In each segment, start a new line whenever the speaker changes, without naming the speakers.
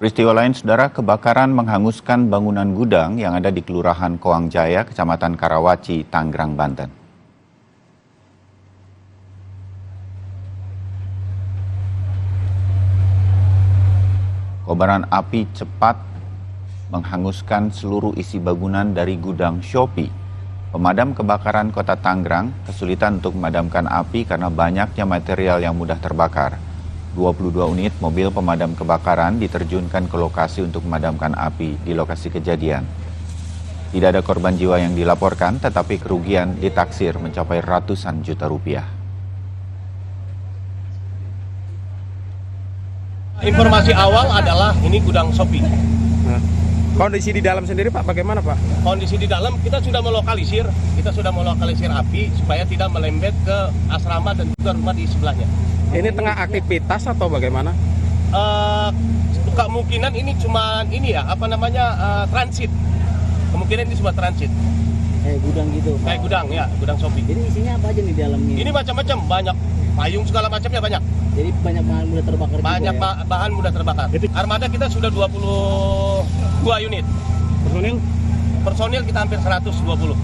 Peristiwa lain, saudara, kebakaran menghanguskan bangunan gudang yang ada di Kelurahan Koang Jaya, Kecamatan Karawaci, Tangerang, Banten. Kobaran api cepat menghanguskan seluruh isi bangunan dari gudang Shopee. Pemadam kebakaran Kota Tangerang kesulitan untuk memadamkan api karena banyaknya material yang mudah terbakar. 22 unit mobil pemadam kebakaran diterjunkan ke lokasi untuk memadamkan api di lokasi kejadian. Tidak ada korban jiwa yang dilaporkan, tetapi kerugian ditaksir mencapai ratusan juta rupiah.
Informasi awal adalah ini gudang Shopee.
Kondisi di dalam sendiri Pak, bagaimana Pak?
Kondisi di dalam kita sudah melokalisir api supaya tidak melembet ke asrama dan juga rumah di sebelahnya.
Ini tengah aktivitas atau bagaimana?
Kemungkinan ini cuma transit. Kemungkinan ini cuma transit.
Kayak gudang gitu.
Kayak gudang ya, gudang Shopee.
Jadi isinya apa aja nih di dalamnya?
Ini macam-macam, banyak payung segala macamnya banyak.
Jadi banyak bahan mudah terbakar
Banyak
juga ya?
bahan mudah terbakar. Armada kita sudah 22 unit. Personil kita hampir 120.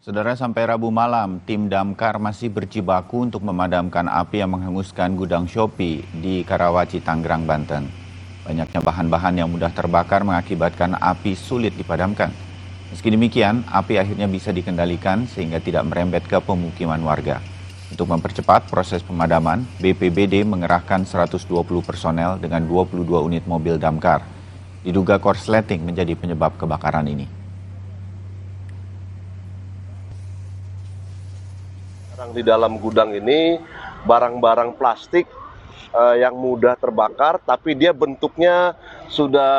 Saudara, sampai Rabu malam, tim damkar masih berjibaku untuk memadamkan api yang menghanguskan gudang Shopee di Karawaci, Tangerang, Banten. Banyaknya bahan-bahan yang mudah terbakar mengakibatkan api sulit dipadamkan. Meski demikian, api akhirnya bisa dikendalikan sehingga tidak merembet ke pemukiman warga. Untuk mempercepat proses pemadaman, BPBD mengerahkan 120 personel dengan 22 unit mobil damkar. Diduga korsleting menjadi penyebab kebakaran ini.
Di dalam gudang ini barang-barang plastik yang mudah terbakar, tapi dia bentuknya sudah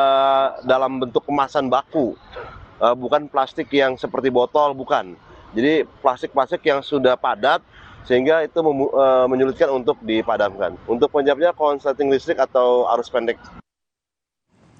dalam bentuk kemasan baku, bukan plastik yang seperti botol, bukan. Jadi plastik-plastik yang sudah padat sehingga itu menyulitkan untuk dipadamkan. Untuk penyebabnya konsleting listrik atau arus pendek.